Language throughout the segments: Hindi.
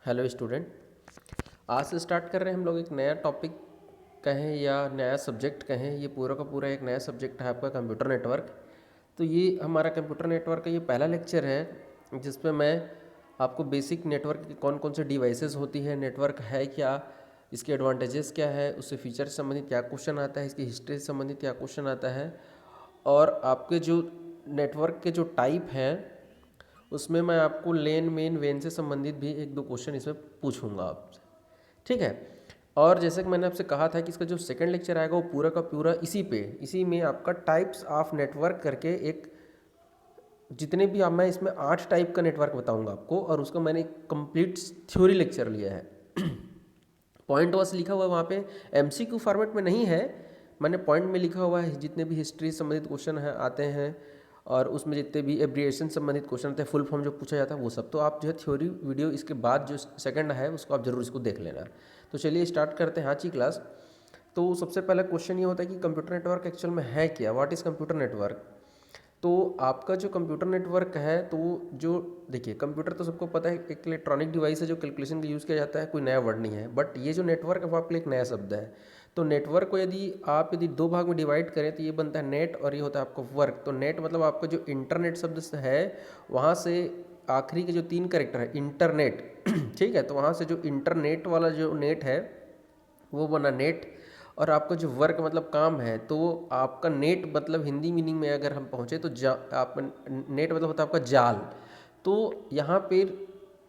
Hello student. आज से स्टार्ट कर रहे हैं हम लोग एक नया टॉपिक कहें या नया सब्जेक्ट कहें। ये पूरा का पूरा एक नया सब्जेक्ट है आपका कंप्यूटर नेटवर्क। तो ये हमारा कंप्यूटर नेटवर्क का ये पहला लेक्चर है जिसमें मैं आपको बेसिक नेटवर्क की कौन कौन से डिवाइसेस होती है, नेटवर्क है क्या, इसके एडवांटेजेस क्या है, उससे फीचर से संबंधित क्या क्वेश्चन आता है, इसकी हिस्ट्री से संबंधित क्या क्वेश्चन आता है, और आपके जो नेटवर्क के जो टाइप हैं उसमें मैं आपको लेन मेन वेन से संबंधित भी एक दो क्वेश्चन इसमें पूछूंगा आपसे, ठीक है। और जैसे कि मैंने आपसे कहा था कि इसका जो सेकंड लेक्चर आएगा वो पूरा का पूरा इसी में आपका टाइप्स ऑफ नेटवर्क करके एक जितने भी आप मैं इसमें 8 टाइप का नेटवर्क बताऊंगा आपको, और उसका मैंने एक कंप्लीट थ्योरी लेक्चर लिया है। पॉइंट वाइज लिखा हुआ है वहाँ पे, एमसीक्यू फॉर्मेट में नहीं है, मैंने पॉइंट में लिखा हुआ है जितने भी हिस्ट्री संबंधित क्वेश्चन है आते हैं, और उसमें जितने भी एब्रिएशन संबंधित क्वेश्चन आते हैं, फुल फॉर्म जो पूछा जाता है वो सब। तो आप जो है थ्योरी वीडियो इसके बाद जो सेकंड है उसको आप जरूर इसको देख लेना। तो चलिए स्टार्ट करते हैं आज की क्लास। तो सबसे पहला क्वेश्चन ये होता है कि कंप्यूटर नेटवर्क एक्चुअल में है क्या, व्हाट इज़ कंप्यूटर नेटवर्क। तो आपका जो कंप्यूटर नेटवर्क है, तो जो देखिए कंप्यूटर तो सबको पता है एक इलेक्ट्रॉनिक डिवाइस है जो कैलकुलेशन के यूज़ किया जाता है, कोई नया वर्ड नहीं है। बट ये जो नेटवर्क है वो आपके लिए एक नया शब्द है। तो नेटवर्क को यदि दो भाग में डिवाइड करें तो ये बनता है नेट और ये होता है आपका वर्क। तो नेट मतलब आपका जो इंटरनेट शब्द से है वहाँ से आखिरी के जो 3 कैरेक्टर है इंटरनेट ठीक है, तो वहाँ से जो इंटरनेट वाला जो नेट है वो बना नेट। और आपका जो वर्क मतलब काम है, तो आपका नेट मतलब हिंदी मीनिंग में अगर हम पहुँचे तो आप नेट मतलब होता है आपका जाल। तो यहाँ पे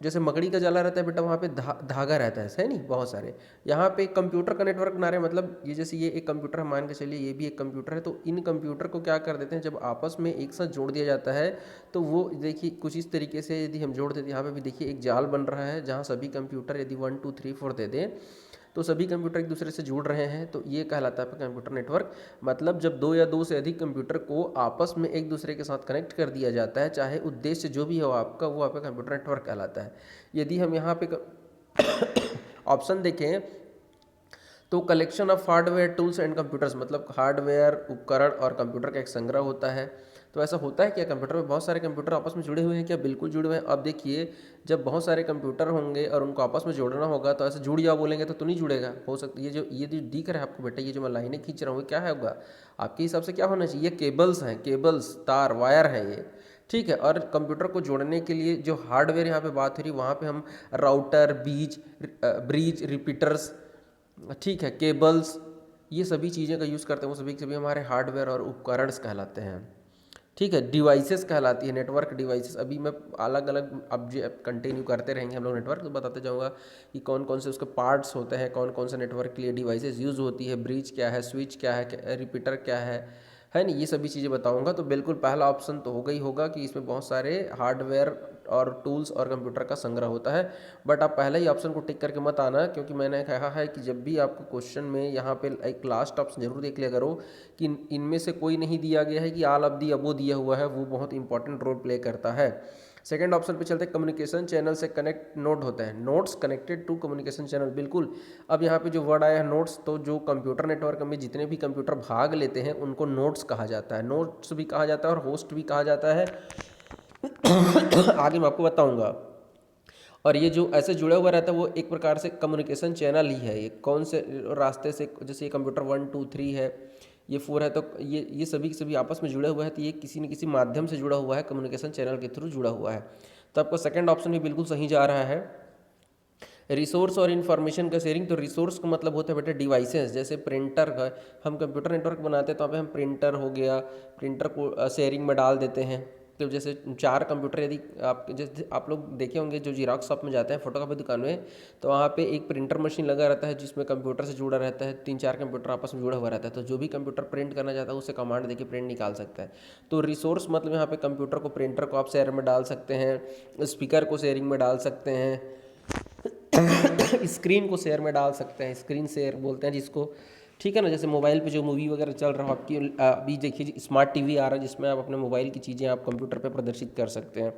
जैसे मकड़ी का जाला रहता है बेटा, वहाँ पे धागा रहता है नहीं, बहुत सारे। यहाँ पे कंप्यूटर का नेटवर्क बना रहे हैं, मतलब ये जैसे ये एक कंप्यूटर है, मान के चलिए ये भी एक कंप्यूटर है। तो इन कंप्यूटर को क्या कर देते हैं, जब आपस में एक साथ जोड़ दिया जाता है तो वो देखिए कुछ इस तरीके से यदि हम जोड़ देते हैं, यहाँ पे भी देखिए एक जाल बन रहा है जहाँ सभी कंप्यूटर यदि 1 2 3 4 दे दें तो सभी कंप्यूटर एक दूसरे से जुड़ रहे हैं। तो ये कहलाता है कंप्यूटर नेटवर्क। मतलब जब दो या दो से अधिक कंप्यूटर को आपस में एक दूसरे के साथ कनेक्ट कर दिया जाता है, चाहे उद्देश्य जो भी हो आपका, वो आपका कंप्यूटर नेटवर्क कहलाता है। यदि हम यहाँ पे ऑप्शन देखें तो collection of hardware tools and computers, मतलब हार्डवेयर उपकरण और कंप्यूटर का एक संग्रह होता है। तो ऐसा होता है क्या, कंप्यूटर में बहुत सारे कंप्यूटर आपस में जुड़े हुए हैं क्या? बिल्कुल जुड़े हुए हैं। अब देखिए जब बहुत सारे कंप्यूटर होंगे और उनको आपस में जोड़ना होगा तो ऐसे जुड़ जाओ बोलेंगे तो नहीं जुड़ेगा। हो सकता है ये जो दिख रहा है आपको बेटा, ये जो मैं लाइनें खींच रहा हूँ क्या है होगा आपके हिसाब से, क्या होना चाहिए? केबल्स हैं, केबल्स तार वायर हैं ये, ठीक है। और कंप्यूटर को जोड़ने के लिए जो हार्डवेयर यहाँ पे बात हो रही है वहाँ पे हम राउटर ब्रिज रिपीटर्स, ठीक है, केबल्स, ये सभी चीज़ें का यूज़ करते हैं। वो सभी के सभी हमारे हार्डवेयर और उपकरण कहलाते हैं, ठीक है। डिवाइसेस कहलाती है नेटवर्क डिवाइसेस। अभी मैं अलग अलग अब जो कंटिन्यू करते रहेंगे हम लोग नेटवर्क, तो बताते जाऊंगा कि कौन कौन से उसके पार्ट्स होते हैं, कौन कौन से नेटवर्क के लिए डिवाइसेस यूज़ होती है, ब्रिज क्या है, स्विच क्या है, रिपीटर क्या है नहीं, ये सभी चीज़ें बताऊंगा। तो बिल्कुल पहला ऑप्शन तो होगा ही होगा कि इसमें बहुत सारे हार्डवेयर और टूल्स और कंप्यूटर का संग्रह होता है। बट आप पहले ही ऑप्शन को टिक करके मत आना, क्योंकि मैंने कहा है कि जब भी आपको क्वेश्चन में यहाँ पे एक लास्ट ऑप्शन जरूर देख लिया करो कि इनमें से कोई नहीं दिया गया है कि ऑल ऑफ दी अबो दिया हुआ है, वो बहुत इंपॉर्टेंट रोल प्ले करता है। सेकंड ऑप्शन पे चलते हैं, कम्युनिकेशन चैनल से कनेक्ट नोट होते हैं, notes connected to communication channel. बिल्कुल, अब यहाँ पे जो वर्ड आया है नोट्स, तो जो कंप्यूटर नेटवर्क में जितने भी कंप्यूटर भाग लेते हैं उनको नोट्स कहा जाता है, नोट्स भी कहा जाता है और होस्ट भी कहा जाता है आगे मैं आपको बताऊंगा। और ये जो ऐसे जुड़ा हुआ रहता है वो एक प्रकार से कम्युनिकेशन चैनल ही है। ये कौन से रास्ते से, जैसे ये कंप्यूटर 1 2 3 है, ये 4 है, तो ये सभी के सभी आपस में जुड़े हुए हैं, तो ये किसी न किसी माध्यम से जुड़ा हुआ है, कम्युनिकेशन चैनल के थ्रू जुड़ा हुआ है। तो आपका सेकंड ऑप्शन भी बिल्कुल सही जा रहा है। रिसोर्स और इन्फॉर्मेशन का शेयरिंग, तो रिसोर्स का मतलब होता है बेटा डिवाइसेस, जैसे प्रिंटर का हम कंप्यूटर नेटवर्क बनाते हैं तो वहाँ पे हम प्रिंटर हो गया, प्रिंटर को शेयरिंग में डाल देते हैं। तो जैसे 4 कंप्यूटर यदि आप जैसे आप लोग देखे होंगे जो जीरोक्स शॉप में जाते हैं, फोटोकॉपी दुकान में, तो वहाँ पे एक प्रिंटर मशीन लगा रहता है जिसमें कंप्यूटर से जुड़ा रहता है, 3 4 कंप्यूटर आपस में जुड़ा हुआ रहता है। तो जो भी कंप्यूटर प्रिंट करना चाहता है उसे कमांड देके प्रिंट निकाल सकता है। तो रिसोर्स मतलब यहाँ पे कंप्यूटर को, प्रिंटर को आप शेयर में डाल सकते हैं, स्पीकर को शेयरिंग में डाल सकते हैं स्क्रीन को शेयर में डाल सकते हैं, स्क्रीन शेयर बोलते हैं जिसको, ठीक है ना। जैसे मोबाइल पे जो मूवी वगैरह चल रहा हो आपकी, अभी देखिए स्मार्ट टीवी आ रहा है जिसमें आप अपने मोबाइल की चीज़ें आप कंप्यूटर पे प्रदर्शित कर सकते हैं।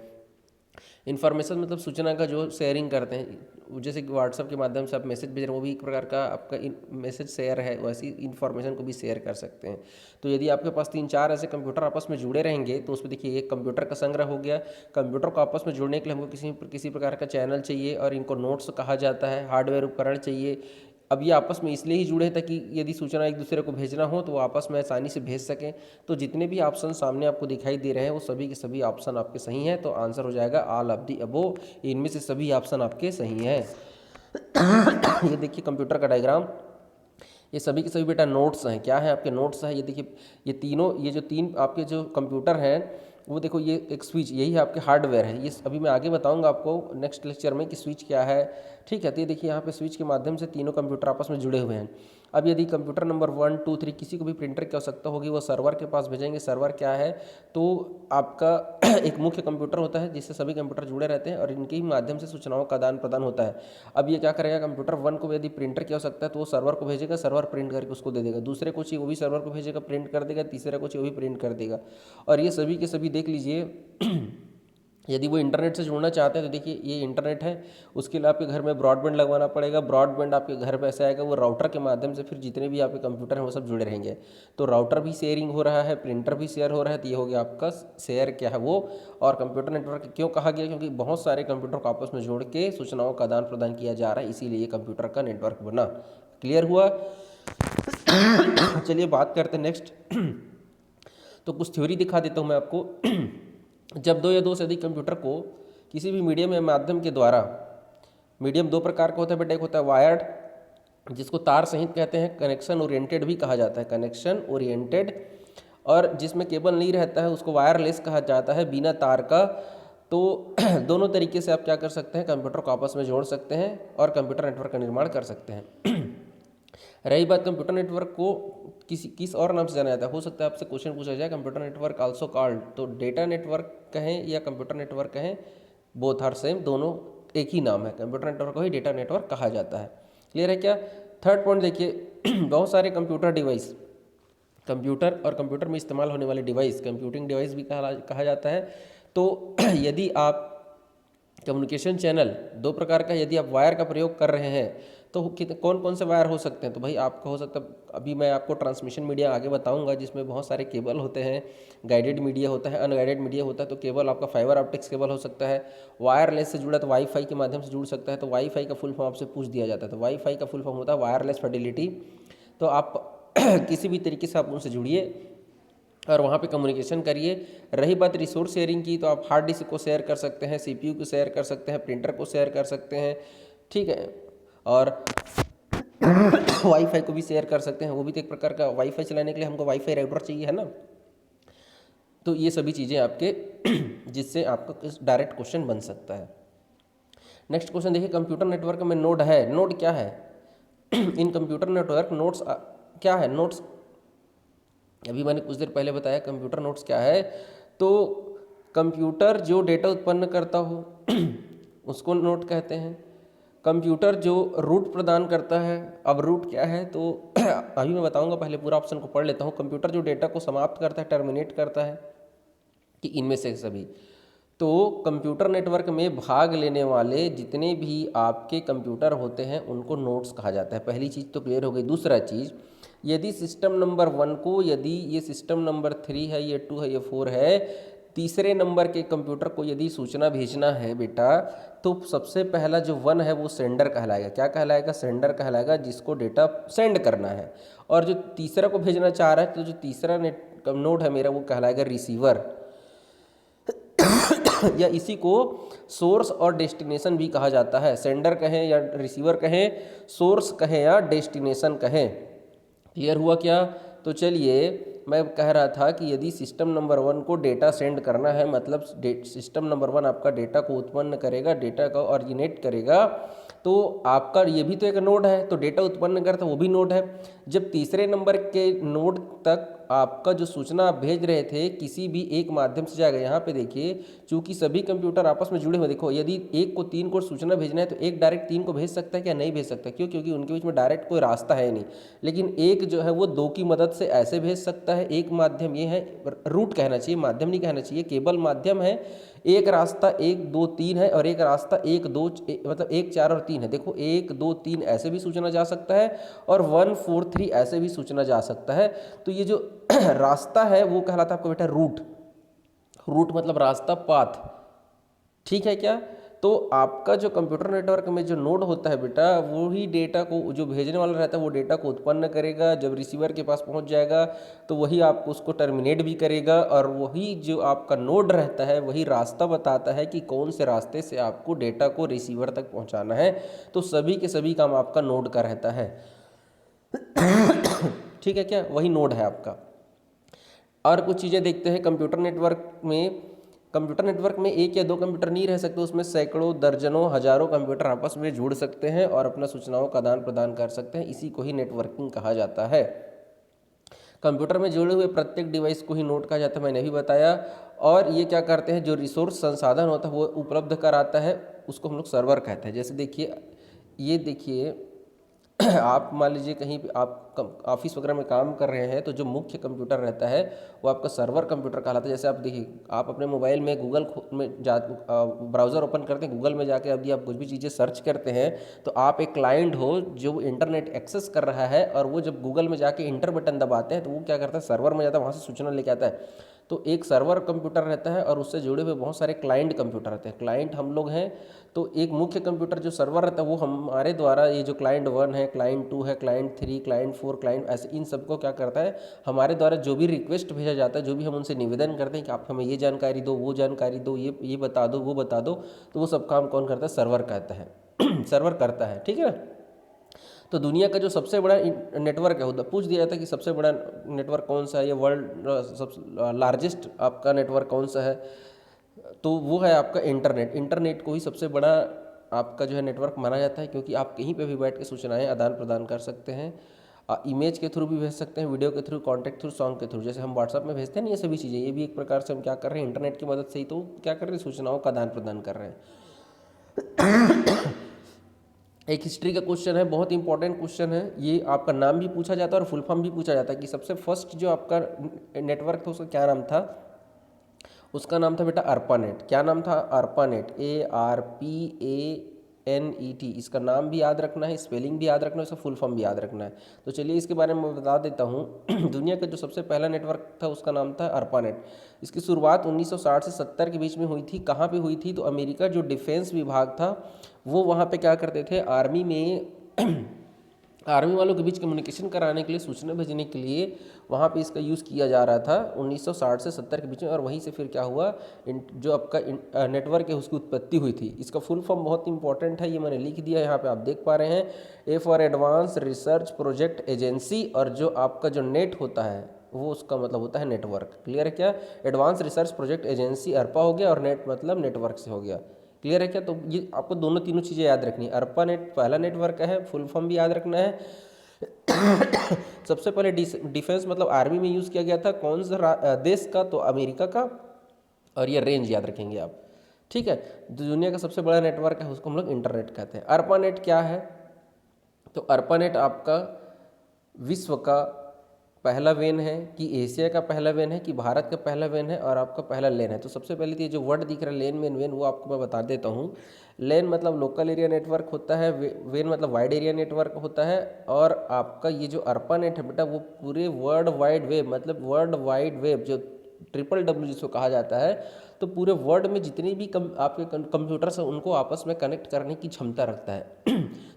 इन्फॉर्मेशन मतलब सूचना का जो शेयरिंग करते हैं, जैसे कि व्हाट्सअप के माध्यम से आप मैसेज भेज रहे हैं, वो भी एक प्रकार का आपका मैसेज शेयर है, वैसी इन्फॉर्मेशन को भी शेयर कर सकते हैं। तो यदि आपके पास 3-4 ऐसे कंप्यूटर आपस में जुड़े रहेंगे तो उसमें देखिए एक कंप्यूटर का संग्रह हो गया। कंप्यूटर को आपस में जुड़ने के लिए हमको किसी प्रकार का चैनल चाहिए और इनको नोड्स कहा जाता है, हार्डवेयर उपकरण चाहिए। अब ये आपस में इसलिए ही जुड़े हैं ताकि यदि सूचना एक दूसरे को भेजना हो तो वो आपस में आसानी से भेज सकें। तो जितने भी ऑप्शन सामने आपको दिखाई दे रहे हैं वो सभी के सभी ऑप्शन आपके सही हैं, तो आंसर हो जाएगा ऑल ऑफ दी अबो। इनमें से सभी ऑप्शन आपके सही हैं। ये देखिए कंप्यूटर का डायग्राम, ये सभी के सभी बेटा नोट्स हैं। क्या है आपके नोट्स हैं, ये देखिए ये तीनों, ये जो 3 आपके जो कंप्यूटर हैं वो देखो, ये एक स्विच, यही है आपके हार्डवेयर है। ये अभी मैं आगे बताऊंगा आपको नेक्स्ट लेक्चर में कि स्विच क्या है, ठीक है। तो ये देखिए यहाँ पे स्विच के माध्यम से तीनों कंप्यूटर आपस में जुड़े हुए हैं। अब यदि कंप्यूटर नंबर 1, 2, 3 किसी को भी प्रिंटर की आवश्यकता होगी वो सर्वर के पास भेजेंगे। सर्वर क्या है, तो आपका एक मुख्य कंप्यूटर होता है जिससे सभी कंप्यूटर जुड़े रहते हैं और इनके ही माध्यम से सूचनाओं का आदान प्रदान होता है। अब ये क्या करेगा, कंप्यूटर 1 को यदि प्रिंटर की आवश्यकता है तो वो सर्वर को भेजेगा, सर्वर प्रिंट करके उसको दे देगा। दूसरे को चाहिए वो भी सर्वर को भेजेगा, प्रिंट कर देगा। तीसरे को चाहिए वो भी प्रिंट कर देगा। और ये सभी के सभी देख लीजिए यदि वो इंटरनेट से जुड़ना चाहते हैं तो देखिए ये इंटरनेट है, उसके लिए आपके घर में ब्रॉडबैंड लगवाना पड़ेगा। ब्रॉडबैंड आपके घर पे ऐसे आएगा, वो राउटर के माध्यम से फिर जितने भी आपके कंप्यूटर हैं वो सब जुड़े रहेंगे। तो राउटर भी शेयरिंग हो रहा है, प्रिंटर भी शेयर हो रहा है। तो ये हो गया आपका शेयर क्या है वो। और कंप्यूटर नेटवर्क क्यों कहा गया, क्योंकि बहुत सारे कंप्यूटर को आपस में जोड़ के सूचनाओं का आदान प्रदान किया जा रहा है, इसीलिए ये कंप्यूटर का नेटवर्क बना। क्लियर हुआ। चलिए बात करते हैं नेक्स्ट। तो कुछ थ्योरी दिखा देता हूँ मैं आपको। जब 2 या 2 से अधिक कंप्यूटर को किसी भी मीडियम या माध्यम के द्वारा, मीडियम 2 प्रकार का होता है बेटा, एक होता है वायर्ड जिसको तार सहित कहते हैं, कनेक्शन ओरिएंटेड भी कहा जाता है, कनेक्शन ओरिएंटेड, और जिसमें केबल नहीं रहता है उसको वायरलेस कहा जाता है, बिना तार का। तो दोनों तरीके से आप क्या कर सकते हैं, कंप्यूटर को आपस में जोड़ सकते हैं और कंप्यूटर नेटवर्क का निर्माण कर सकते हैं। रही बात कंप्यूटर नेटवर्क को किस और नाम से जाना जाता है, हो सकता है आपसे क्वेश्चन पूछा जाए कंप्यूटर नेटवर्क आल्सो कॉल्ड, तो डेटा नेटवर्क कहें या कंप्यूटर नेटवर्क कहें, बोथ आर सेम, दोनों एक ही नाम है। कंप्यूटर नेटवर्क को ही डेटा नेटवर्क कहा जाता है। क्लियर है क्या। थर्ड पॉइंट देखिए, बहुत सारे कंप्यूटर डिवाइस, कंप्यूटर और कंप्यूटर में इस्तेमाल होने वाले डिवाइस कंप्यूटिंग डिवाइस भी कहा जाता है। तो यदि आप कम्युनिकेशन चैनल 2 प्रकार का, यदि आप वायर का प्रयोग कर रहे हैं तो कौन कौन से वायर हो सकते हैं, तो भाई आपका हो सकता है, अभी मैं आपको ट्रांसमिशन मीडिया आगे बताऊंगा जिसमें बहुत सारे केबल होते हैं, गाइडेड मीडिया होता है, अनगाइडेड मीडिया होता है। तो केबल आपका फाइबर ऑप्टिक्स केबल हो सकता है, वायरलेस से जुड़ा तो वाईफाई के माध्यम से जुड़ सकता है। तो वाईफाई का फुल फॉर्म आपसे पूछ दिया जाता है, तो वाईफाई का फुल फॉर्म होता है वायरलेस फिडेलिटी। तो आप किसी भी तरीके से आप उनसे जुड़िए और वहाँ पे कम्युनिकेशन करिए। रही बात रिसोर्स शेयरिंग की, तो आप हार्ड डिस्क को शेयर कर सकते हैं, सीपीयू को शेयर कर सकते हैं, प्रिंटर को शेयर कर सकते हैं, ठीक है, और वाईफाई को भी शेयर कर सकते हैं। वो भी तो एक प्रकार का, वाईफाई चलाने के लिए हमको वाईफाई राउटर चाहिए है ना। तो ये सभी चीज़ें आपके जिससे आपका डायरेक्ट क्वेश्चन बन सकता है। नेक्स्ट क्वेश्चन देखिए, कंप्यूटर नेटवर्क में नोड है, नोड क्या है। इन कंप्यूटर नेटवर्क नोड्स क्या है, नोड्स अभी मैंने कुछ देर पहले बताया कंप्यूटर नोड्स क्या है। तो कंप्यूटर जो डेटा उत्पन्न करता हो उसको नोड कहते हैं। कंप्यूटर जो रूट प्रदान करता है, अब रूट क्या है तो अभी मैं बताऊंगा, पहले पूरा ऑप्शन को पढ़ लेता हूँ। कंप्यूटर जो डेटा को समाप्त करता है, टर्मिनेट करता है, कि इनमें से सभी। तो कंप्यूटर नेटवर्क में भाग लेने वाले जितने भी आपके कंप्यूटर होते हैं उनको नोड्स कहा जाता है। पहली चीज़ तो क्लियर हो गई। दूसरा चीज़, यदि सिस्टम नंबर 1 को, यदि ये सिस्टम नंबर 3 है, ये 2 है, ये 4 है, तीसरे नंबर के कंप्यूटर को यदि सूचना भेजना है बेटा, तो सबसे पहला जो 1 है वो सेंडर कहलाएगा। क्या कहलाएगा, सेंडर कहलाएगा, जिसको डेटा सेंड करना है। और जो तीसरा को भेजना चाह रहा है, तो जो तीसरा नोड है मेरा वो कहलाएगा रिसीवर या इसी को सोर्स और डेस्टिनेशन भी कहा जाता है। सेंडर कहें या रिसीवर कहें, सोर्स कहें या डेस्टिनेशन कहें। क्लियर हुआ क्या। तो चलिए मैं कह रहा था कि यदि सिस्टम नंबर 1 को डेटा सेंड करना है, मतलब सिस्टम नंबर 1 आपका डेटा को उत्पन्न करेगा, डेटा को ऑरिजिनेट करेगा, तो आपका ये भी तो एक नोड है, तो डेटा उत्पन्न करता वो भी नोड है। जब तीसरे नंबर के नोड तक आपका जो सूचना आप भेज रहे थे किसी भी एक माध्यम से जाएगा। यहाँ पे देखिए, चूंकि सभी कंप्यूटर आपस में जुड़े हुए, देखो यदि एक को 3 को सूचना भेजना है तो एक डायरेक्ट 3 को भेज सकता है क्या? नहीं भेज सकता। क्यों? क्योंकि उनके बीच में डायरेक्ट कोई रास्ता है नहीं। लेकिन एक जो है वो 2 की मदद से ऐसे भेज सकता है। एक माध्यम ये है, रूट कहना चाहिए, माध्यम नहीं कहना चाहिए, केवल माध्यम है। एक रास्ता 1 2 3 है और एक रास्ता 1 2 मतलब 1 4 और 3 है। देखो 1 2 3 ऐसे भी सूचना जा सकता है और 1 4 3 ऐसे भी सूचना जा सकता है। तो ये जो रास्ता है वो कहलाता है आपको बेटा रूट। रूट मतलब रास्ता, पाथ, ठीक है क्या? तो आपका जो कंप्यूटर नेटवर्क में जो नोड होता है बेटा, वो ही डेटा को, जो भेजने वाला रहता है वो डेटा को उत्पन्न करेगा। जब रिसीवर के पास पहुंच जाएगा तो वही आपको उसको टर्मिनेट भी करेगा, और वही जो आपका नोड रहता है वही रास्ता बताता है कि कौन से रास्ते से आपको डेटा को रिसीवर तक पहुंचाना है। तो सभी के सभी काम आपका नोड का रहता है। ठीक है क्या? वही नोड है आपका। और कुछ चीज़ें देखते हैं कंप्यूटर नेटवर्क में। कंप्यूटर नेटवर्क में 1 या 2 कंप्यूटर नहीं रह सकते, उसमें सैकड़ों, दर्जनों, हजारों कंप्यूटर आपस में जुड़ सकते हैं और अपना सूचनाओं का आदान प्रदान कर सकते हैं। इसी को ही नेटवर्किंग कहा जाता है। कंप्यूटर में जुड़े हुए प्रत्येक डिवाइस को ही नोड कहा जाता है, मैंने भी बताया। और ये क्या करते हैं, जो रिसोर्स संसाधन होता है वो उपलब्ध कराता है, उसको हम लोग सर्वर कहते हैं। जैसे देखिए, ये देखिए आप मान लीजिए कहीं पे आप ऑफिस वगैरह में काम कर रहे हैं तो जो मुख्य कंप्यूटर रहता है वो आपका सर्वर कंप्यूटर कहलाता है। जैसे आप देखिए, आप अपने मोबाइल में गूगल में ब्राउज़र ओपन करते हैं, गूगल में जाके यदि आप कुछ भी चीज़ें सर्च करते हैं तो आप एक क्लाइंट हो जो इंटरनेट एक्सेस कर रहा है, और वो जब गूगल में जाके इंटर बटन दबाते हैं तो वो क्या करता है, सर्वर में जाता है, वहाँ से सूचना लेके आता है। तो एक सर्वर कंप्यूटर रहता है और उससे जुड़े हुए बहुत सारे क्लाइंट कंप्यूटर रहते हैं। क्लाइंट हम लोग हैं, तो एक मुख्य कंप्यूटर जो सर्वर रहता है वो हमारे द्वारा, ये जो क्लाइंट 1 है, क्लाइंट 2 है, क्लाइंट 3, क्लाइंट 4, क्लाइंट ऐसे, इन सबको क्या करता है, हमारे द्वारा जो भी रिक्वेस्ट भेजा जाता है, जो भी हम उनसे निवेदन करते हैं कि आप हमें ये जानकारी दो, वो जानकारी दो, ये बता दो, वो बता दो, तो वो सब काम कौन करता है, सर्वर कहता है। सर्वर करता है, ठीक है ना। तो दुनिया का जो सबसे बड़ा नेटवर्क है, पूछ दिया जाता है कि सबसे बड़ा नेटवर्क कौन सा है, या वर्ल्ड सब लार्जेस्ट आपका नेटवर्क कौन सा है, तो वो है आपका इंटरनेट। इंटरनेट को ही सबसे बड़ा आपका जो है नेटवर्क माना जाता है, क्योंकि आप कहीं पे भी बैठ के सूचनाएं आदान प्रदान कर सकते हैं। इमेज के थ्रू भी भेज सकते हैं, वीडियो के थ्रू, कॉन्टैक्ट थ्रू, सॉन्ग के थ्रू, जैसे हम व्हाट्सअप में भेजते हैं ना, ये सभी चीज़ें, ये भी एक प्रकार से हम क्या कर रहे हैं, इंटरनेट की मदद से ही तो क्या कर रहे हैं, सूचनाओं का आदान प्रदान कर रहे हैं। एक हिस्ट्री का क्वेश्चन है, बहुत इंपॉर्टेंट क्वेश्चन है ये। आपका नाम भी पूछा जाता है और फुल फॉर्म भी पूछा जाता है कि सबसे फर्स्ट जो आपका नेटवर्क था उसका क्या नाम था। उसका नाम था बेटा ARPANET। क्या नाम था, ARPANET, ARPANET। इसका नाम भी याद रखना है, स्पेलिंग भी याद रखना है, इसका फुल फॉर्म भी याद रखना है। तो चलिए इसके बारे में मैं बता देता हूँ। दुनिया का जो सबसे पहला नेटवर्क था उसका नाम था ARPANET। इसकी शुरुआत 1960 से 70 के बीच में हुई थी। कहाँ पे हुई थी, तो अमेरिका जो डिफेंस विभाग था वो वहाँ पे क्या करते थे, आर्मी में आर्मी वालों के बीच कम्युनिकेशन कराने के लिए, सूचना भेजने के लिए वहाँ पे इसका यूज़ किया जा रहा था 1960 से 70 के बीच में। और वहीं से फिर क्या हुआ, जो आपका नेटवर्क है उसकी उत्पत्ति हुई थी। इसका फुल फॉर्म बहुत इंपॉर्टेंट है, ये मैंने लिख दिया यहाँ पे, आप देख पा रहे हैं। A for advance research project agency, और जो आपका जो नेट होता है वो उसका मतलब होता है नेटवर्क। क्लियर है क्या? Advance research project agency ARPA हो गया, और नेट मतलब नेटवर्क से हो गया। क्लियर है क्या? तो ये आपको दोनों तीनों चीज़ें याद रखनी है। ARPANET पहला नेटवर्क है, फुल फॉर्म भी याद रखना है। सबसे पहले डिफेंस मतलब आर्मी में यूज़ किया गया था, कौन सा देश का, तो अमेरिका का। और ये रेंज याद रखेंगे आप, ठीक है। दुनिया का सबसे बड़ा नेटवर्क है उसको हम लोग इंटरनेट कहते हैं। ARPANET क्या है, तो ARPANET आपका विश्व का पहला वेन है, कि एशिया का पहला वेन है, कि भारत का पहला वेन है, और आपका पहला लेन है। तो सबसे पहले तो ये जो वर्ड दिख रहा है लेन, वेन, वो आपको मैं बता देता हूँ। लेन मतलब लोकल एरिया नेटवर्क होता है, वेन मतलब वाइड एरिया नेटवर्क होता है। और आपका ये जो ARPANET है बेटा, वो पूरे वर्ल्ड वाइड वेब, मतलब वर्ल्ड वाइड वेब जो WWW जिसको कहा जाता है, तो पूरे वर्ल्ड में जितने भी आपके कंप्यूटर्स हैं उनको आपस में कनेक्ट करने की क्षमता रखता है।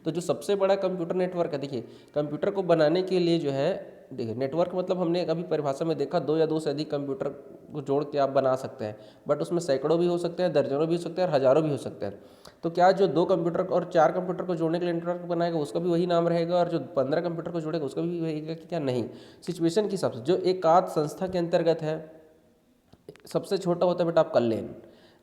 तो जो सबसे बड़ा कंप्यूटर नेटवर्क है, देखिए कंप्यूटर को बनाने के लिए जो है, देखिए नेटवर्क मतलब हमने अभी परिभाषा में देखा 2 या 2 से अधिक कंप्यूटर को जोड़ के आप बना सकते हैं, बट उसमें सैकड़ों भी हो सकते हैं, दर्जनों भी हो सकते हैं, और हज़ारों भी हो सकते हैं। तो क्या जो 2 कंप्यूटर और 4 कंप्यूटर को जोड़ने के लिए नेटवर्क बनाएगा उसका भी वही नाम रहेगा, और जो 15 कंप्यूटर को जोड़ेगा उसका भी रहेगा कि क्या? नहीं, सिचुएशन के हिसाब से। जो एक आध संस्था के अंतर्गत है, सबसे छोटा होता है बेटा आपका लेन।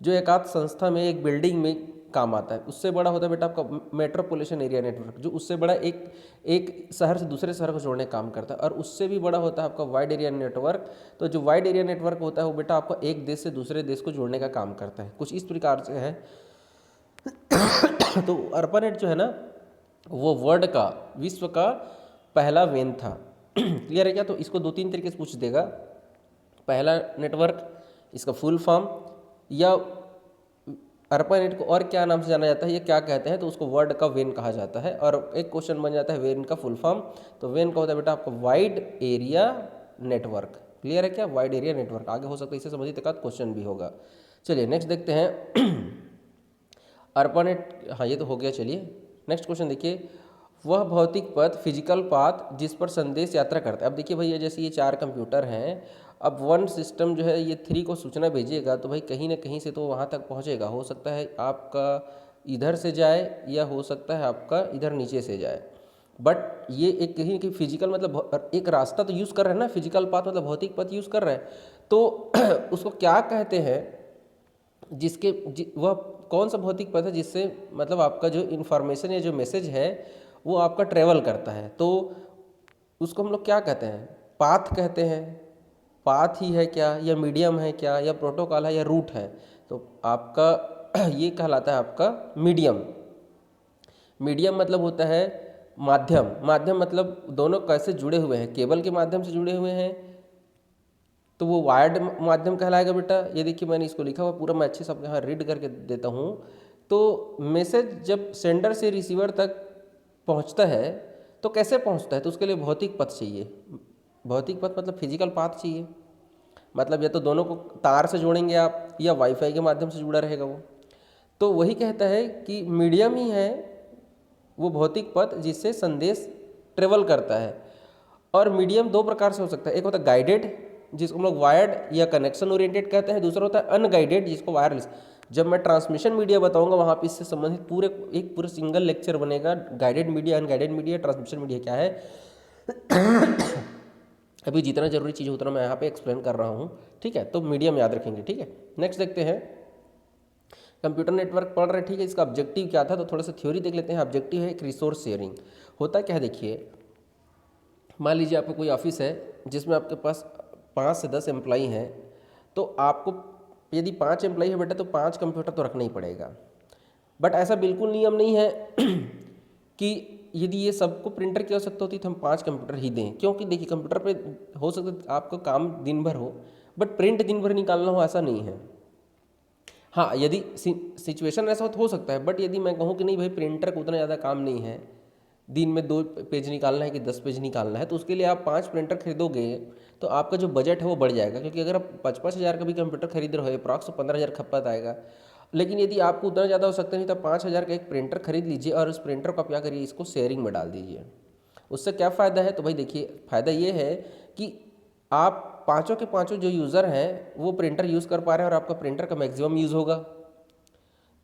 जो एक आध संस्था में, एक बिल्डिंग में काम आता है। उससे बड़ा होता है बेटा आपका मेट्रोपॉलिटन एरिया नेटवर्क, जो उससे बड़ा एक शहर से दूसरे शहर को जोड़ने का काम करता है। और उससे भी बड़ा होता है आपका वाइड एरिया नेटवर्क। तो जो वाइड एरिया नेटवर्क होता है वो बेटा आपका एक देश से दूसरे देश को जोड़ने का काम करता है। कुछ इस प्रकार से है। तो ARPANET जो है ना, वो वर्ल्ड का, विश्व का पहला वेन था। क्लियर है क्या? तो इसको 2-3 तरीके से पूछ देगा। पहला नेटवर्क, इसका फुल फॉर्म, या ARPANET को और क्या नाम से जाना जाता है, ये क्या कहते हैं, तो उसको वर्ल्ड का वेन कहा जाता है। और एक क्वेश्चन बन जाता है वेन का फुल फॉर्म। तो वेन का होता है बेटा आपका वाइड एरिया नेटवर्क। क्लियर है क्या? Wide area network. आगे हो सकता है इससे संबंधित एक आध क्वेश्चन भी होगा। चलिए नेक्स्ट देखते हैं। ARPANET, हाँ ये तो हो गया। चलिए नेक्स्ट क्वेश्चन देखिए। वह भौतिक पथ, फिजिकल पाथ, जिस पर संदेश यात्रा करता है। अब देखिए भैया, जैसे ये 4 कंप्यूटर हैं, अब वन सिस्टम जो है ये 3 को सूचना भेजिएगा तो भाई कहीं ना कहीं से तो वहाँ तक पहुँचेगा। हो सकता है आपका इधर से जाए, या हो सकता है आपका इधर नीचे से जाए। बट ये एक कहीं कि फिजिकल मतलब एक रास्ता तो यूज़ कर रहे हैं ना। फिजिकल पाथ मतलब भौतिक पथ यूज़ कर रहे हैं। तो उसको क्या कहते हैं, वह कौन सा भौतिक पथ है जिससे मतलब आपका जो इन्फॉर्मेशन या जो मैसेज है वो आपका ट्रेवल करता है। तो उसको हम लोग क्या कहते हैं? पाथ कहते हैं। पाथ ही है क्या, या मीडियम है क्या, या प्रोटोकॉल है, या रूट है? तो आपका ये कहलाता है आपका मीडियम। मीडियम मतलब होता है माध्यम। माध्यम मतलब दोनों कैसे जुड़े हुए हैं, केबल के माध्यम से जुड़े हुए हैं तो वो वायर्ड माध्यम कहलाएगा बेटा। ये देखिए मैंने इसको लिखा हुआ पूरा, मैं अच्छे से आपको यहाँ रीड करके देता हूँ। तो मैसेज जब सेंडर से रिसीवर तक पहुँचता है तो कैसे पहुँचता है, तो उसके लिए भौतिक पथ चाहिए। भौतिक पथ मतलब फिजिकल पाथ चाहिए। मतलब या तो दोनों को तार से जोड़ेंगे आप, या वाईफाई के माध्यम से जुड़ा रहेगा वो। तो वही कहता है कि मीडियम ही है वो भौतिक पथ जिससे संदेश ट्रेवल करता है। और मीडियम 2 प्रकार से हो सकता है। एक होता है गाइडेड, जिसको हम लोग वायर्ड या कनेक्शन ओरिएंटेड कहते हैं। दूसरा होता है अनगाइडेड, जिसको वायरलेस। जब मैं ट्रांसमिशन मीडिया बताऊंगा वहाँ पे इससे संबंधित पूरा सिंगल लेक्चर बनेगा। Guided media, unguided media, transmission media क्या है। अभी जितना जरूरी चीज़ उतना मैं यहाँ पे एक्सप्लेन कर रहा हूँ, ठीक है। तो मीडियम याद रखेंगे, ठीक है। नेक्स्ट देखते हैं। कंप्यूटर नेटवर्क पढ़ रहे, ठीक है। इसका ऑब्जेक्टिव क्या था, तो थोड़ा सा थ्योरी देख लेते हैं। ऑब्जेक्टिव है एक रिसोर्स शेयरिंग। होता क्या है देखिए, मान लीजिए आपको कोई ऑफिस है जिसमें आपके पास 5 से 10 एम्प्लॉई हैं। तो आपको यदि 5 एम्प्लॉई है बेटा तो 5 कंप्यूटर तो रखना ही पड़ेगा। बट ऐसा बिल्कुल नियम नहीं है कि यदि ये सबको प्रिंटर की आवश्यकता होती तो हम 5 कंप्यूटर ही दें। क्योंकि देखिए कंप्यूटर पे हो सकता है आपका काम दिन भर हो, बट प्रिंट दिन भर निकालना हो, ऐसा नहीं है। हाँ, यदि सिचुएशन ऐसा हो सकता है। बट यदि मैं कहूँ कि नहीं भाई प्रिंटर को उतना ज़्यादा काम नहीं है, दिन में 2 पेज निकालना है कि 10 पेज निकालना है, तो उसके लिए आप 5 प्रिंटर खरीदोगे तो आपका जो बजट है वो बढ़ जाएगा। क्योंकि अगर आप 5-5 हज़ार का भी कंप्यूटर खरीद रहे हो, अप्रॉक्स 15,000 खपत आएगा। लेकिन यदि आपको उतना ज़्यादा हो सकता नहीं तो 5,000 का एक प्रिंटर खरीद लीजिए और उस प्रिंटर को आप क्या करिए, इसको शेयरिंग में डाल दीजिए। उससे क्या फ़ायदा है, तो भाई देखिए फ़ायदा ये है कि आप पाँचों के पाँचों जो यूज़र हैं वो प्रिंटर यूज़ कर पा रहे हैं और आपका प्रिंटर का मैक्सिमम यूज़ होगा,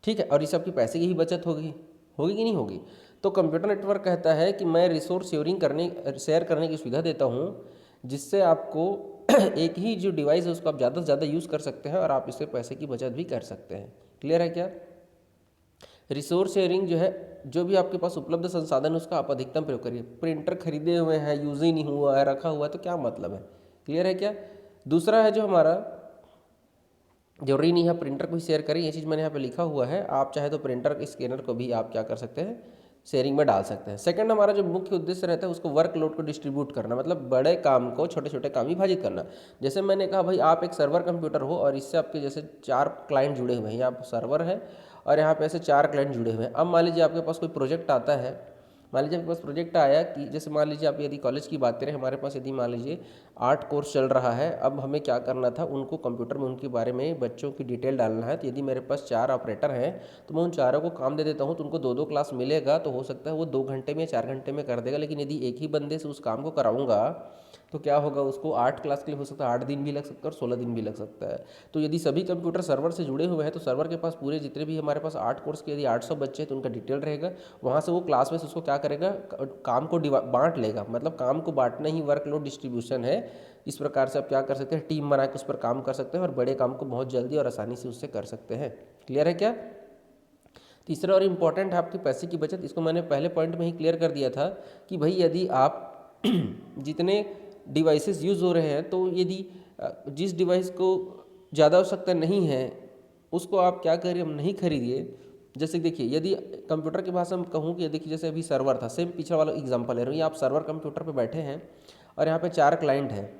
ठीक है। और इससे आपकी पैसे की ही बचत होगी कि नहीं होगी। तो कंप्यूटर नेटवर्क कहता है कि मैं रिसोर्स शेयर करने की सुविधा देता हूँ, जिससे आपको एक ही जो डिवाइस है उसको आप ज़्यादा से ज़्यादा यूज़ कर सकते हैं और आप इससे पैसे की बचत भी कर सकते हैं। क्लियर है क्या? रिसोर्स शेयरिंग जो है, जो भी आपके पास उपलब्ध संसाधन उसका आप अधिकतम प्रयोग करिए। प्रिंटर खरीदे हुए हैं, यूज़ ही नहीं हुआ है, रखा हुआ है, तो क्या मतलब है। क्लियर है क्या? दूसरा है जो हमारा, जरूरी नहीं है प्रिंटर को ही शेयर करें, ये चीज़ मैंने यहाँ पे लिखा हुआ है। आप चाहे तो प्रिंटर के स्कैनर को भी आप क्या कर सकते हैं, शेयरिंग में डाल सकते हैं। सेकंड, हमारा जो मुख्य उद्देश्य रहता है उसको वर्कलोड को डिस्ट्रीब्यूट करना, मतलब बड़े काम को छोटे छोटे काम विभाजित करना। जैसे मैंने कहा भाई आप एक सर्वर कंप्यूटर हो और इससे आपके जैसे 4 क्लाइंट जुड़े हुए हैं, यहाँ पर सर्वर है और यहाँ पे ऐसे 4 क्लाइंट जुड़े हुए हैं। अब मान लीजिए आपके पास कोई प्रोजेक्ट आता है, मान लीजिए आपके पास प्रोजेक्ट आया कि जैसे मान लीजिए आप यदि कॉलेज की बात करें, हमारे पास यदि मान लीजिए 8 कोर्स चल रहा है। अब हमें क्या करना था, उनको कंप्यूटर में उनके बारे में बच्चों की डिटेल डालना है। तो यदि मेरे पास 4 ऑपरेटर हैं तो मैं उन चारों को काम दे देता हूँ, तो उनको 2-2 क्लास मिलेगा। तो हो सकता है वो 2 घंटे में 4 घंटे में कर देगा। लेकिन यदि एक ही बंदे से उस काम को कराऊंगा तो क्या होगा, उसको 8 क्लास के लिए हो सकता है 8 दिन भी लग सकता है और 16 दिन भी लग सकता है। तो यदि सभी कंप्यूटर सर्वर से जुड़े हुए हैं तो सर्वर के पास पूरे जितने भी हमारे पास 8 कोर्स के यदि 800 बच्चे हैं तो उनका डिटेल रहेगा। वहाँ से वो क्लास में उसको क्या करेगा, काम को बांट लेगा। मतलब काम को बांटना ही वर्कलोड डिस्ट्रीब्यूशन है। इस प्रकार से आप क्या कर सकते हैं, टीम बना के उस पर काम कर सकते हैं और बड़े काम को बहुत जल्दी और आसानी से उससे कर सकते हैं। क्लियर है क्या? तीसरा और इम्पॉर्टेंट है आपके पैसे की बचत। इसको मैंने पहले पॉइंट में ही क्लियर कर दिया था कि भाई यदि आप जितने डिवाइसेस यूज़ हो रहे हैं, तो यदि जिस डिवाइस को ज़्यादा आवश्यकता नहीं है उसको आप क्या करिए, हम नहीं खरीदिए। जैसे देखिए, यदि कंप्यूटर की भाषा में कहूँ कि देखिए जैसे अभी सर्वर था, सेम पीछे वाला एग्जांपल ले रहा हूँ, ये आप सर्वर कंप्यूटर पे बैठे हैं और यहाँ पे 4 क्लाइंट हैं,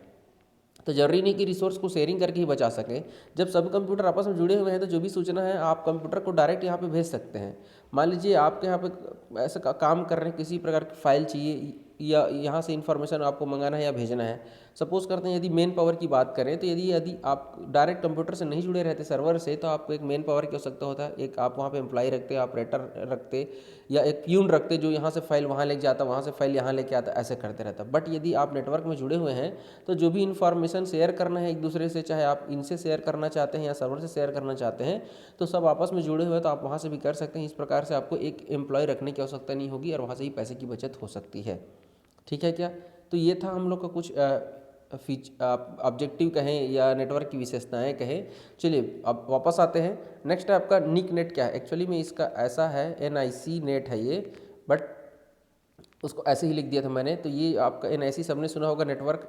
तो जरूरी नहीं कि रिसोर्स को शेयरिंग करके ही बचा सकें। जब सब कंप्यूटर आपस में जुड़े हुए हैं तो जो भी सूचना है आप कंप्यूटर को डायरेक्ट यहाँ पे भेज सकते हैं। मान लीजिए आपके यहाँ पे ऐसा काम कर रहे हैं, किसी प्रकार की फाइल चाहिए या यहाँ से इन्फॉर्मेशन आपको मंगाना है या भेजना है। सपोज करते हैं यदि मेन पावर की बात करें, तो यदि यदि आप डायरेक्ट कंप्यूटर से नहीं जुड़े रहते सर्वर से, तो आपको एक मेन पावर की आवश्यकता होता है। एक आप वहाँ पे एम्प्लॉय रखते, ऑपरेटर रखते, या एक प्यून रखते जो यहाँ से फाइल वहाँ लेके जाता, वहाँ से फाइल यहाँ लेके आता, ऐसे करते रहता। बट यदि आप नेटवर्क में जुड़े हुए हैं तो जो भी इन्फॉर्मेशन शेयर करना है एक दूसरे से, चाहे आप इनसे शेयर करना चाहते हैं या सर्वर से शेयर करना चाहते हैं, तो सब आपस में जुड़े हुए हैं, तो आप वहाँ से भी कर सकते हैं। इस प्रकार से आपको एक एम्प्लॉय रखने की आवश्यकता नहीं होगी और वहाँ से ही पैसे की बचत हो सकती है। ठीक है क्या? तो ये था हम लोग का कुछ ऑब्जेक्टिव कहें या नेटवर्क की विशेषताएं कहें। चलिए अब वापस आते हैं। नेक्स्ट है आपका निक नेट। क्या है एक्चुअली में इसका ऐसा है, NIC नेट है ये, बट उसको ऐसे ही लिख दिया था मैंने। तो ये आपका NIC सबने सुना होगा, नेटवर्क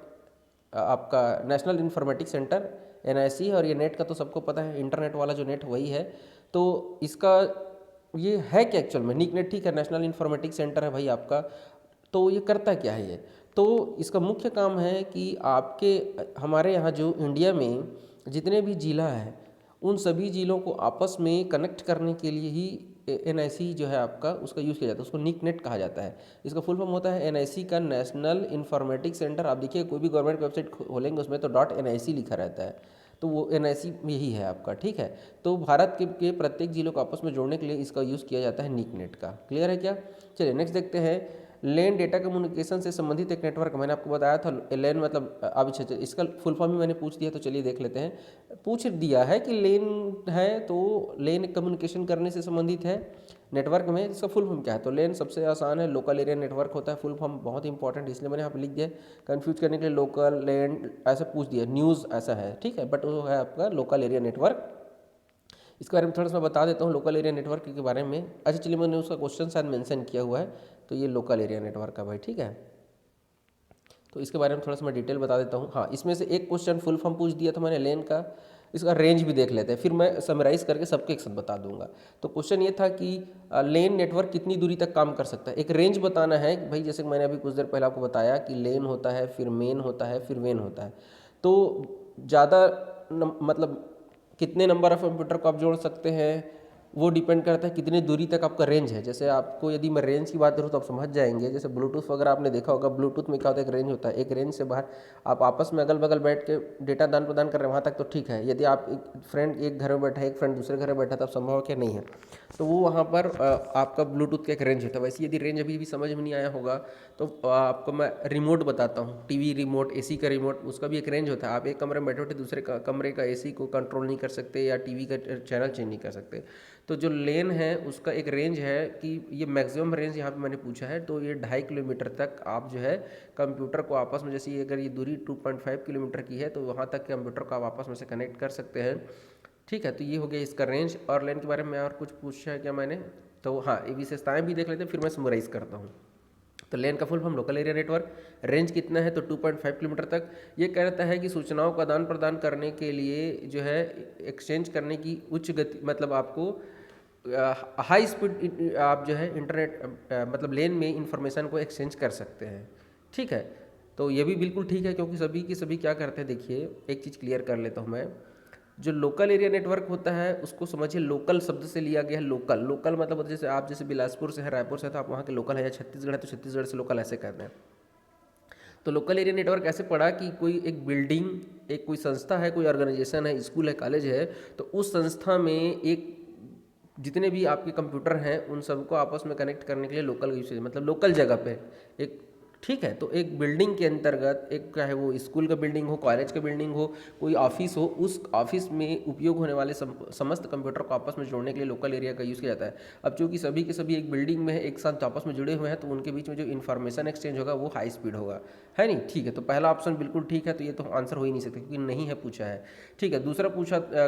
आपका नेशनल इंफॉर्मेटिक्स सेंटर NIC, और ये नेट का तो सबको पता है, इंटरनेट वाला जो नेट वही है। तो इसका ये है क्या एक्चुअल में? निक नेट ठीक है, नेशनल इंफॉर्मेटिक्स सेंटर है भाई आपका। तो ये करता क्या है ये? तो इसका मुख्य काम है कि आपके हमारे यहाँ जो इंडिया में जितने भी ज़िला हैं उन सभी ज़िलों को आपस में कनेक्ट करने के लिए ही NIC जो है आपका उसका यूज़ किया जाता है। उसको निक नेट कहा जाता है। इसका फुल फॉर्म होता है NIC का नेशनल इंफॉर्मेटिक्स सेंटर। आप देखिए कोई भी गवर्नमेंट वेबसाइट खोलेंगे उसमें तो .NIC लिखा रहता है, तो वो NIC यही है आपका। ठीक है, तो भारत के प्रत्येक जिलों को आपस में जोड़ने के लिए इसका यूज़ किया जाता है निक नेट का। क्लियर है क्या? चलिए नेक्स्ट देखते हैं। लेन डेटा कम्युनिकेशन से संबंधित एक नेटवर्क। मैंने आपको बताया था लेन मतलब अब अच्छा, इसका फुल फॉर्म ही मैंने पूछ दिया, तो चलिए देख लेते हैं। पूछ दिया है कि लेन है, तो लेन कम्युनिकेशन करने से संबंधित है नेटवर्क में। इसका फुल फॉर्म क्या है? तो लेन सबसे आसान है, लोकल एरिया नेटवर्क होता है। फुल फॉर्म बहुत इंपॉर्टेंट, इसलिए मैंने यहाँ पे लिख दिया। कंफ्यूज करने के लिए लोकल लैंड ऐसा पूछ दिया, न्यूज़ ऐसा है, ठीक है, बट वो है आपका लोकल एरिया नेटवर्क। इसके बारे में थोड़ा सा मैं बता देता हूँ लोकल एरिया नेटवर्क के बारे में। अच्छा चलिए, मैंने उसका क्वेश्चन शायद मेंशन किया हुआ है, तो ये लोकल एरिया नेटवर्क का भाई, ठीक है। तो इसके बारे में थोड़ा सा मैं डिटेल बता देता हूँ। हाँ, इसमें से एक क्वेश्चन फुल फॉर्म पूछ दिया था मैंने लेन का, इसका रेंज भी देख लेते हैं, फिर मैं समराइज़ करके सबके एक साथ बता दूंगा। तो क्वेश्चन ये था कि लेन नेटवर्क कितनी दूरी तक काम कर सकता है। एक रेंज बताना है कि भाई, जैसे मैंने अभी कुछ देर पहले आपको बताया कि लेन होता है, फिर मेन होता है, फिर वेन होता है। तो ज़्यादा मतलब कितने नंबर ऑफ़ कंप्यूटर को आप जोड़ सकते हैं, वो डिपेंड करता है कितनी दूरी तक आपका रेंज है। जैसे आपको यदि मैं रेंज की बात करूँ तो आप समझ जाएंगे। जैसे ब्लूटूथ वगैरह आपने देखा होगा, ब्लूटूथ में क्या होता है, एक रेंज होता है। एक रेंज से बाहर आप आपस में अगल बगल बैठ के डेटा दान प्रदान कर रहे हैं, वहाँ तक तो ठीक है। यदि आप एक फ्रेंड एक घर में बैठा है, एक फ्रेंड दूसरे घर में बैठा है, तब संभव है क्या? नहीं है। तो वो वहाँ पर आपका ब्लूटूथ का एक रेंज होता है। वैसे यदि रेंज अभी भी समझ में नहीं आया होगा तो आपको मैं रिमोट बताता हूँ। टीवी रिमोट, AC का रिमोट, उसका भी एक रेंज होता है। आप एक कमरे में बैठे बैठे दूसरे कमरे का AC को कंट्रोल नहीं कर सकते या टीवी का चैनल चेंज नहीं कर सकते। तो जो लेन है उसका एक रेंज है कि ये मैक्सिमम रेंज यहाँ पे मैंने पूछा है, तो ये 2.5 किलोमीटर तक आप जो है कंप्यूटर को आपस में, जैसे अगर ये दूरी 2.5 किलोमीटर की है तो वहाँ तक कंप्यूटर को आप आपस में से कनेक्ट कर सकते हैं। ठीक है, तो ये हो गया इसका रेंज। और लेन के बारे में और कुछ पूछा है क्या मैंने? तो हाँ, ये विशेषताएँ भी देख लेते हैं, फिर मैं समराइज़ करता हूँ। तो लेन का full form local area network. Range कितना है? तो 2.5 किलोमीटर तक। ये कहता है कि सूचनाओं का आदान प्रदान करने के लिए जो है एक्सचेंज करने की उच्च गति, मतलब आपको हाई स्पीड आप जो है इंटरनेट मतलब लेन में इंफॉर्मेशन को एक्सचेंज कर सकते हैं। ठीक है, तो ये भी बिल्कुल ठीक है, क्योंकि सभी की सभी क्या करते हैं। देखिए एक चीज़ क्लियर कर लेता हूँ मैं। जो लोकल एरिया नेटवर्क होता है उसको समझिए, लोकल शब्द से लिया गया है। लोकल, लोकल मतलब जैसे आप जैसे बिलासपुर से है, रायपुर से है, तो आप वहाँ के लोकल है, या छत्तीसगढ़ है तो छत्तीसगढ़ से लोकल, ऐसे कहते हैं। तो लोकल एरिया नेटवर्क ऐसे पड़ा कि कोई एक बिल्डिंग, एक कोई संस्था है, कोई ऑर्गेनाइजेशन है, स्कूल है, कॉलेज है, तो उस संस्था में एक जितने भी आपके कंप्यूटर हैं उन सबको आपस में कनेक्ट करने के लिए लोकल यूसेज, मतलब लोकल जगह पे एक ठीक है। तो एक बिल्डिंग के अंतर्गत, एक चाहे वो स्कूल का बिल्डिंग हो, कॉलेज का बिल्डिंग हो, कोई ऑफिस हो, उस ऑफिस में उपयोग होने वाले समस्त कंप्यूटर को आपस में जोड़ने के लिए लोकल एरिया का यूज़ किया जाता है। अब चूंकि सभी के सभी एक बिल्डिंग में है, एक साथ आपस में जुड़े हुए हैं, तो उनके बीच में जो इन्फॉर्मेशन एक्सचेंज होगा वो हाई स्पीड होगा, है नहीं? ठीक है, तो पहला ऑप्शन बिल्कुल ठीक है, तो ये तो आंसर हो ही नहीं सकता क्योंकि नहीं है, पूछा है। ठीक है, दूसरा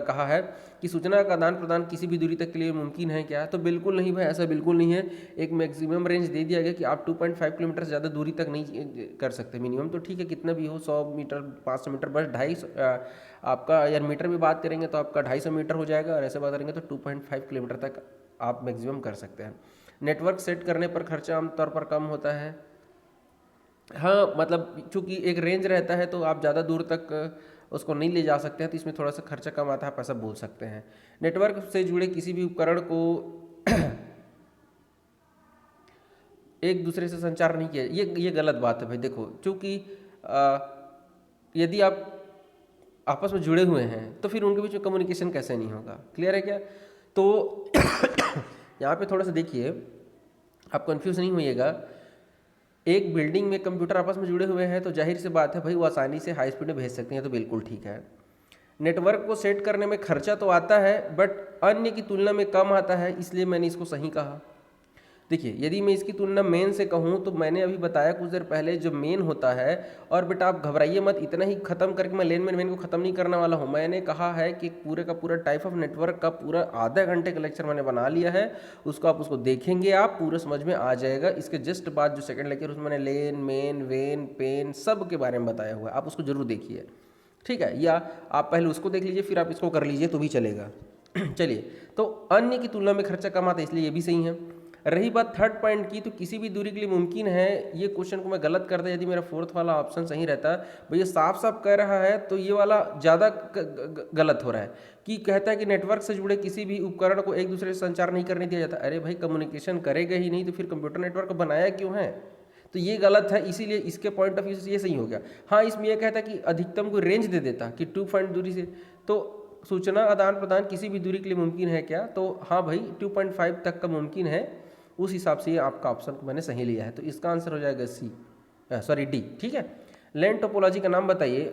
कहा है कि सूचना का आदान प्रदान किसी भी दूरी तक के लिए मुमकिन है क्या? तो बिल्कुल नहीं भाई, ऐसा बिल्कुल नहीं है। एक मैक्सिमम रेंज दे दिया गया कि आप 2.5 किलोमीटर से ज़्यादा दूरी तक नहीं कर सकते। मिनिमम तो ठीक है, कितना भी हो, 100 मीटर, 500 मीटर, बस 250 आपका, यार मीटर में बात करेंगे तो आपका 250 मीटर हो जाएगा, और ऐसे बात करेंगे तो 2.5 किलोमीटर तक आप मैक्सिमम कर सकते हैं। नेटवर्क सेट करने पर खर्चा आमतौर पर कम होता है। हाँ, मतलब चूंकि एक रेंज रहता है तो आप ज़्यादा दूर तक उसको नहीं ले जा सकते हैं, तो इसमें थोड़ा सा खर्चा कम आता है, आप ऐसा बोल सकते हैं। नेटवर्क से जुड़े किसी भी उपकरण को एक दूसरे से संचार नहीं किया, ये गलत बात है भाई। देखो, चूंकि यदि आप आपस में जुड़े हुए हैं तो फिर उनके बीच में कम्युनिकेशन कैसे नहीं होगा? क्लियर है क्या? तो यहाँ पे थोड़ा सा देखिए, आप कंफ्यूज नहीं होइएगा। एक बिल्डिंग में कंप्यूटर आपस में जुड़े हुए हैं तो जाहिर सी बात है भाई, वो आसानी से हाई स्पीड में भेज सकते हैं, तो बिल्कुल ठीक है। नेटवर्क को सेट करने में खर्चा तो आता है, बट अन्य की तुलना में कम आता है, इसलिए मैंने इसको सही कहा। देखिए, यदि मैं इसकी तुलना मेन से कहूँ तो मैंने अभी बताया कुछ देर पहले, जो मेन होता है, और बेटा आप घबराइए मत, इतना ही खत्म करके मैं मेन को ख़त्म नहीं करने वाला हूँ। मैंने कहा है कि पूरे का पूरा टाइप ऑफ नेटवर्क का पूरा आधा घंटे का लेक्चर मैंने बना लिया है, उसको देखेंगे आप, पूरा समझ में आ जाएगा। इसके जस्ट बाद जो सेकंड लेक्चर, उसमें मैंने लेन, मेन, वेन, पेन सब के बारे में बताया हुआ है, आप उसको जरूर देखिए, ठीक है? या आप पहले उसको देख लीजिए, फिर आप इसको कर लीजिए तो भी चलेगा। चलिए, तो अन्य की तुलना में खर्चा कम आता है, इसलिए ये भी सही है। रही बात थर्ड पॉइंट की, तो किसी भी दूरी के लिए मुमकिन है, ये क्वेश्चन को मैं गलत करता यदि मेरा फोर्थ वाला ऑप्शन सही रहता। भैया साफ साफ कह रहा है, तो ये वाला ज़्यादा गलत हो रहा है कि कहता है कि नेटवर्क से जुड़े किसी भी उपकरण को एक दूसरे से संचार नहीं करने दिया जाता। अरे भाई, कम्युनिकेशन करेगा ही नहीं तो फिर कंप्यूटर नेटवर्क बनाया क्यों है? तो ये गलत है, इसीलिए इसके पॉइंट ऑफ व्यू से ये सही हो गया। हाँ, इसमें यह कहता कि अधिकतम कोई रेंज दे देता कि 2 पॉइंट दूरी से, तो सूचना आदान प्रदान किसी भी दूरी के लिए मुमकिन है क्या? तो हाँ भाई, 2.5 तक का मुमकिन है, उस हिसाब से ये आपका ऑप्शन को मैंने सही लिया है, तो इसका आंसर हो जाएगा डी, ठीक है। लैन टोपोलॉजी का नाम बताइए।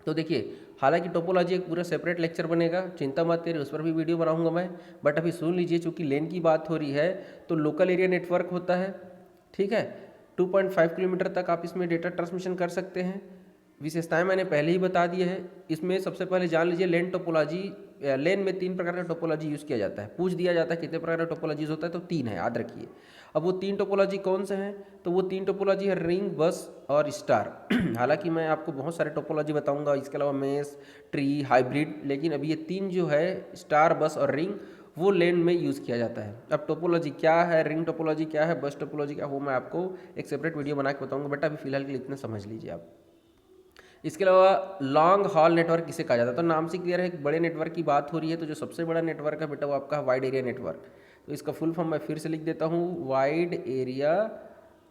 तो देखिए, हालांकि टोपोलॉजी एक पूरा सेपरेट लेक्चर बनेगा, चिंता मत करिए, उस पर भी वीडियो बनाऊंगा मैं, बट अभी सुन लीजिए, चूंकि लेन की बात हो रही है तो लोकल एरिया नेटवर्क होता है, ठीक है। 2.5 किलोमीटर तक आप इसमें डेटा ट्रांसमिशन कर सकते हैं। विशेषताएं मैंने पहले ही बता दी है। इसमें सबसे पहले जान लीजिए, लेन टोपोलॉजी, लेन में 3 प्रकार का टोपोलॉजी यूज़ किया जाता है। पूछ दिया जाता है कितने प्रकार का टोपोलॉजीज होता है, तो 3 है, याद रखिए। अब वो 3 टोपोलॉजी कौन से हैं? तो वो 3 टोपोलॉजी है रिंग, बस और स्टार। हालांकि मैं आपको बहुत सारे टोपोलॉजी बताऊंगा, इसके अलावा मेस, ट्री, हाइब्रिड, लेकिन अभी ये 3 जो है, स्टार, बस और रिंग, वो लेन में यूज़ किया जाता है। अब टोपोलॉजी क्या है, रिंग टोपोलॉजी क्या है, बस टोपोलॉजी क्या है, वो मैं आपको एक सेपरेट वीडियो बना के बताऊंगा, बेटा अभी फिलहाल के लिए इतना समझ लीजिए आप। इसके अलावा लॉन्ग हॉल नेटवर्क किसे कहा जाता है? तो नाम से क्लियर है, एक बड़े नेटवर्क की बात हो रही है, तो जो सबसे बड़ा नेटवर्क है बेटा वो आपका वाइड एरिया नेटवर्क। तो इसका फुल फॉर्म मैं फिर से लिख देता हूँ, वाइड एरिया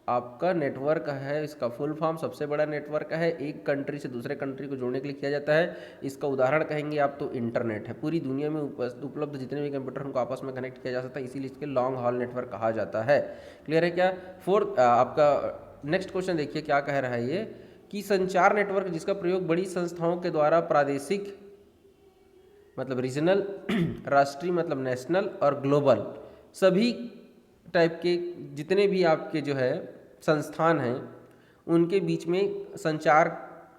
आपका नेटवर्क है, इसका फुल फॉर्म सबसे बड़ा नेटवर्क है, एक कंट्री से दूसरे कंट्री को जोड़ने के लिए किया जाता है। इसका उदाहरण कहेंगे आप तो इंटरनेट है, पूरी दुनिया में उपलब्ध जितने भी कंप्यूटर उनको आपस में कनेक्ट किया जा सकता है, इसीलिए इसके लॉन्ग हॉल नेटवर्क कहा जाता है। क्लियर है क्या? फोर्थ आपका नेक्स्ट क्वेश्चन देखिए क्या कह रहा है ये, कि संचार नेटवर्क जिसका प्रयोग बड़ी संस्थाओं के द्वारा प्रादेशिक मतलब रीजनल, राष्ट्रीय मतलब नेशनल, और ग्लोबल, सभी टाइप के जितने भी आपके जो है संस्थान हैं उनके बीच में संचार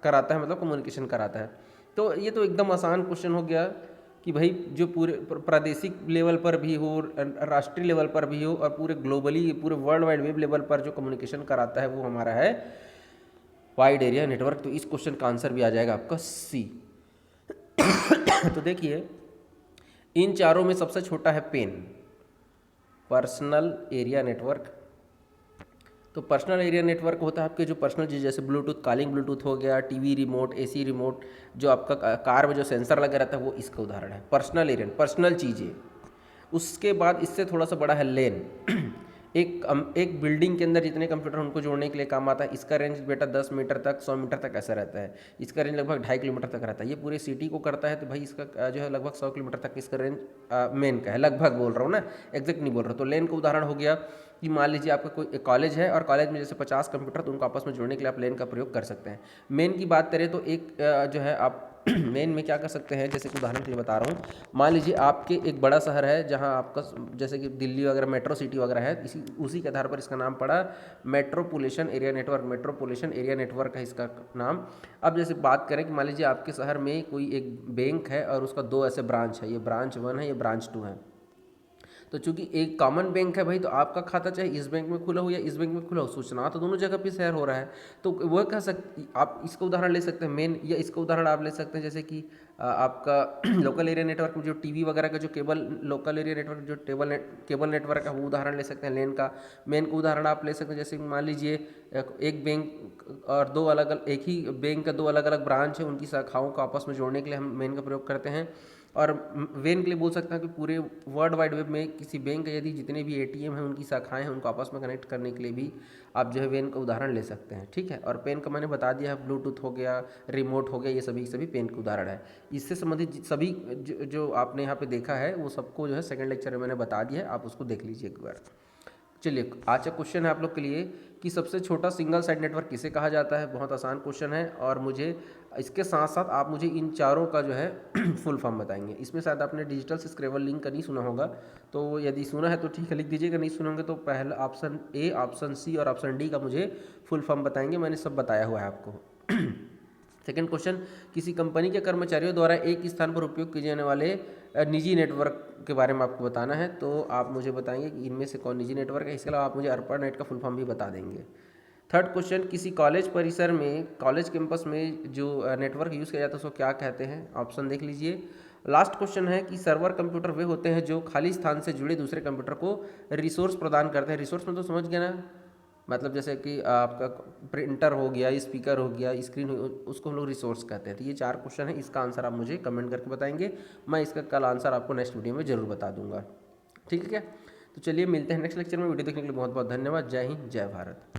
कराता है, मतलब कम्युनिकेशन कराता है। तो ये तो एकदम आसान क्वेश्चन हो गया कि भाई जो पूरे प्रादेशिक लेवल पर भी हो, राष्ट्रीय लेवल पर भी हो, और पूरे ग्लोबली, पूरे वर्ल्ड वाइड वेब लेवल पर जो कम्युनिकेशन कराता है वो हमारा है वाइड एरिया नेटवर्क। तो इस क्वेश्चन का आंसर भी आ जाएगा आपका सी। तो देखिए, इन चारों में सबसे छोटा है पेन, पर्सनल एरिया नेटवर्क। तो पर्सनल एरिया नेटवर्क होता है आपके जो पर्सनल चीज़, जैसे ब्लूटूथ, कॉलिंग ब्लूटूथ हो गया, टीवी रिमोट, एसी रिमोट, जो आपका कार में जो सेंसर लगा रहता है वो इसका उदाहरण है। पर्सनल एरिया, पर्सनल चीज़ें। उसके बाद इससे थोड़ा सा बड़ा है लेन। एक बिल्डिंग के अंदर जितने कंप्यूटर उनको जोड़ने के लिए काम आता है, इसका रेंज बेटा 10 मीटर तक 100 मीटर तक ऐसा रहता है। इसका रेंज लगभग 2.5 किलोमीटर तक रहता है। ये पूरे सिटी को करता है तो भाई इसका जो है लगभग 100 किलोमीटर तक इसका रेंज मेन का है, लगभग बोल रहा हूँ ना, एग्जैक्ट नहीं बोल रहा। तो लेन का उदाहरण हो गया कि मान लीजिए आपका कोई कॉलेज है और कॉलेज में जैसे 50 कंप्यूटर, तो उनको आपस में जोड़ने के लिए आप लेन का प्रयोग कर सकते हैं। मेन की बात करें तो एक जो है आप मेन में क्या कर सकते हैं, जैसे कि उदाहरण के लिए बता रहा हूँ, मान लीजिए आपके एक बड़ा शहर है जहाँ आपका जैसे कि दिल्ली वगैरह मेट्रो सिटी वगैरह है, इसी उसी के आधार पर इसका नाम पड़ा metropolitan area network. Metropolitan area network है इसका नाम। अब जैसे बात करें कि मान लीजिए आपके शहर में कोई एक बैंक है और उसका 2 ऐसे ब्रांच है, ये ब्रांच 1 है, ये ब्रांच 2 है। तो चूंकि एक कॉमन बैंक है भाई, तो आपका खाता चाहे इस बैंक में खुला हो या इस बैंक में खुला हो, सूचना तो दोनों जगह पे शेयर हो रहा है। तो वह कह सकते, आप इसका उदाहरण ले सकते हैं मेन, या इसका उदाहरण आप ले सकते हैं जैसे कि आपका लोकल एरिया नेटवर्क में जो टीवी वगैरह का जो केबल, लोकल एरिया नेटवर्क जो केबल नेटवर्क है, वो उदाहरण ले सकते हैं लेन का। मेन का उदाहरण आप ले सकते हैं जैसे मान लीजिए एक बैंक और दो अलग अलग, एक ही बैंक का 2 अलग अलग ब्रांच है, उनकी शाखाओं को आपस में जोड़ने के लिए हम मेन का प्रयोग करते हैं। और वेन के लिए बोल सकते हैं कि पूरे वर्ल्ड वाइड वेब में किसी बैंक के यदि जितने भी एटीएम हैं उनकी शाखाएं हैं, उनको आपस में कनेक्ट करने के लिए भी आप जो है वेन का उदाहरण ले सकते हैं। ठीक है, और पेन का मैंने बता दिया है, ब्लूटूथ हो गया, रिमोट हो गया, ये सभी पेन का उदाहरण है। इससे संबंधित सभी जो आपने यहाँ पे देखा है वो सबको जो है सेकंड लेक्चर में मैंने बता दिया है, आप उसको देख लीजिए एक बार। चलिए, आज का क्वेश्चन है आप लोग के लिए कि सबसे छोटा सिंगल साइड नेटवर्क किसे कहा जाता है। बहुत आसान क्वेश्चन है, और मुझे इसके साथ साथ आप मुझे इन चारों का जो है फुल फॉर्म बताएंगे। इसमें शायद आपने डिजिटल से स्क्रेबल लिंक का नहीं सुना होगा, तो यदि सुना है तो ठीक है लिख दीजिएगा, नहीं सुनोगे तो पहला ऑप्शन ए, ऑप्शन सी और ऑप्शन डी का मुझे फुल फॉर्म बताएंगे, मैंने सब बताया हुआ है आपको। सेकेंड क्वेश्चन, किसी कंपनी के कर्मचारियों द्वारा एक स्थान पर उपयोग किए जाने वाले निजी नेटवर्क के बारे में आपको बताना है, तो आप मुझे बताएंगे कि इनमें से कौन निजी नेटवर्क है। इसके अलावा आप मुझे अर्पण नेट का फुल फॉर्म भी बता देंगे। थर्ड क्वेश्चन, किसी कॉलेज परिसर में, कॉलेज कैंपस में जो नेटवर्क यूज़ किया जाता है उसको क्या कहते हैं, ऑप्शन देख लीजिए। लास्ट क्वेश्चन है कि सर्वर कंप्यूटर वे होते हैं जो खाली स्थान से जुड़े दूसरे कंप्यूटर को रिसोर्स प्रदान करते हैं। रिसोर्स में तो समझ गया ना, मतलब जैसे कि आपका प्रिंटर हो गया, स्पीकर हो गया, स्क्रीन हो, उसको हम लोग रिसोर्स कहते हैं। तो ये 4 क्वेश्चन है, इसका आंसर आप मुझे कमेंट करके बताएंगे, मैं इसका कल आंसर आपको नेक्स्ट वीडियो में जरूर बता दूंगा। ठीक है क्या? तो चलिए मिलते हैं नेक्स्ट लेक्चर में। वीडियो देखने के लिए बहुत बहुत धन्यवाद। जय हिंद, जय भारत।